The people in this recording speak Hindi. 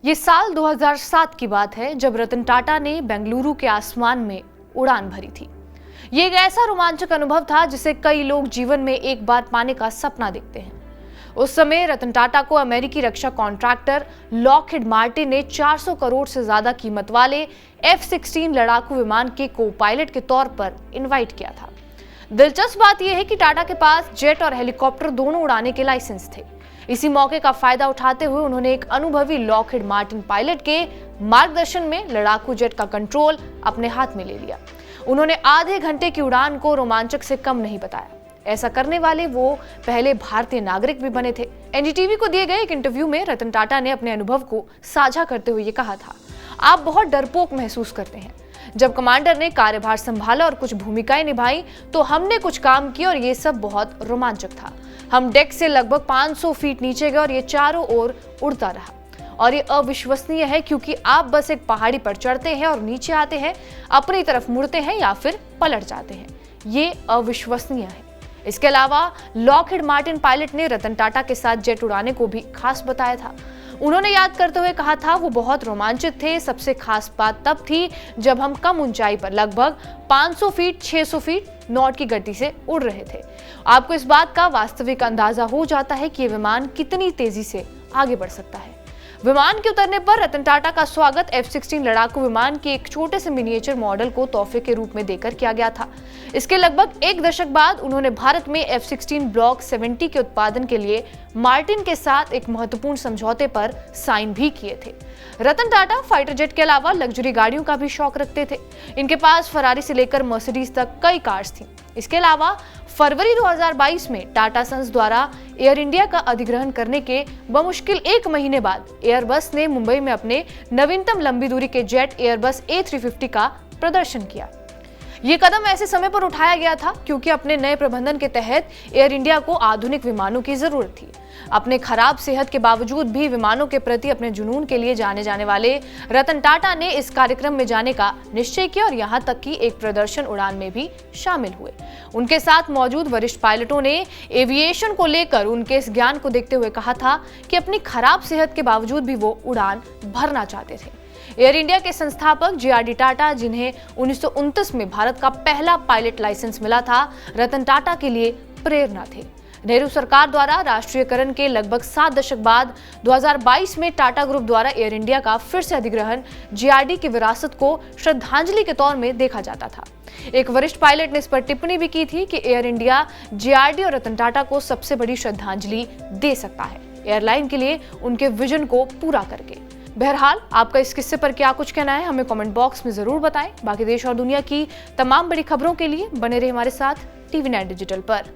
ये साल 2007 की बात है जब रतन टाटा ने बेंगलुरु के आसमान में उड़ान भरी थी। ये एक ऐसा रोमांचक अनुभव था जिसे कई लोग जीवन में एक बार पाने का सपना देखते हैं। उस समय रतन टाटा को अमेरिकी रक्षा कॉन्ट्रैक्टर लॉकहीड मार्टिन ने 400 करोड़ से ज्यादा कीमत वाले F-16 लड़ाकू विमान के को पायलट के तौर पर इनवाइट किया था। दिलचस्प बात यह है कि टाटा के पास जेट और हेलीकॉप्टर दोनों उड़ाने के लाइसेंस थे। इसी मौके का फायदा उठाते हुए उन्होंने एक अनुभवी लॉकहीड मार्टिन पायलट के मार्गदर्शन में लड़ाकू जेट का कंट्रोल अपने हाथ में ले लिया। उन्होंने आधे घंटे की उड़ान को रोमांचक से कम नहीं बताया। ऐसा करने वाले वो पहले भारतीय नागरिक भी बने थे। एनडीटीवी को दिए गए एक इंटरव्यू में रतन टाटा ने अपने अनुभव को साझा करते हुए ये कहा था, आप बहुत डरपोक महसूस करते हैं। जब कमांडर ने कार्यभार संभाला और कुछ भूमिकाएं निभाई तो हमने कुछ काम किए और ये सब बहुत रोमांचक था। हम डेक से लगभग 500 फीट नीचे गए और ये चारों ओर उड़ता रहा और ये अविश्वसनीय है क्योंकि आप बस एक पहाड़ी पर चढ़ते हैं और नीचे आते हैं, अपनी तरफ मुड़ते हैं या फिर पलट जाते हैं। ये अविश्वसनीय है। इसके अलावा लॉकहीड मार्टिन पायलट ने रतन टाटा के साथ जेट उड़ाने को भी खास बताया था। उन्होंने याद करते हुए कहा था, वो बहुत रोमांचित थे। सबसे खास बात तब थी जब हम कम ऊंचाई पर लगभग 500 फीट 600 फीट नॉट की गति से उड़ रहे थे। आपको इस बात का वास्तविक अंदाजा हो जाता है कि ये विमान कितनी तेजी से आगे बढ़ सकता है। विमान के उतरने पर रतन टाटा का स्वागत F-16 लड़ाकू विमान के एक छोटे से मिनिएचर मॉडल को तोहफे के रूप में देकर किया गया था। इसके लगभग एक दशक बाद उन्होंने भारत में F-16 ब्लॉक 70 के उत्पादन के लिए मार्टिन के साथ एक महत्वपूर्ण समझौते पर साइन भी किए थे। रतन टाटा फाइटर जेट के अलावा लग्जरी गाड़ियों का भी शौक रखते थे। इनके पास फरारी से लेकर मर्सिडीज तक कई कार्स थी। इसके अलावा फरवरी 2022 में टाटा सन्स द्वारा एयर इंडिया का अधिग्रहण करने के बमुश्किल एक महीने बाद एयरबस ने मुंबई में अपने नवीनतम लंबी दूरी के जेट एयरबस A350 का प्रदर्शन किया। ये कदम ऐसे समय पर उठाया गया था क्योंकि अपने नए प्रबंधन के तहत एयर इंडिया को आधुनिक विमानों की जरूरत थी। अपने खराब सेहत के बावजूद भी विमानों के प्रति अपने जुनून के लिए जाने जाने वाले रतन टाटा ने इस कार्यक्रम में जाने का निश्चय किया और यहाँ तक कि एक प्रदर्शन उड़ान में भी शामिल हुए। उनके साथ मौजूद वरिष्ठ पायलटों ने एविएशन को लेकर उनके इस ज्ञान को देखते हुए कहा था कि अपनी खराब सेहत के बावजूद भी वो उड़ान भरना चाहते थे। एयर इंडिया के संस्थापक JRD टाटा, जिन्हें 1929 में भारत का पहला पायलट लाइसेंस मिला था, रतन टाटा के लिए प्रेरणा थे। नेहरू सरकार द्वारा राष्ट्रीयकरण के लगभग 7 दशक बाद 2022 में टाटा ग्रुप द्वारा एयर इंडिया का फिर से अधिग्रहण JRD की विरासत को श्रद्धांजलि के तौर में देखा जाता था। एक वरिष्ठ पायलट ने इस पर टिप्पणी भी की थी कि एयर इंडिया JRD और रतन टाटा को सबसे बड़ी श्रद्धांजलि दे सकता है, एयरलाइन के लिए उनके विजन को पूरा करके। बहरहाल, आपका इस किस्से पर क्या कुछ कहना है हमें कमेंट बॉक्स में जरूर बताएं। बाकी देश और दुनिया की तमाम बड़ी खबरों के लिए बने रहे हमारे साथ TV9 डिजिटल पर।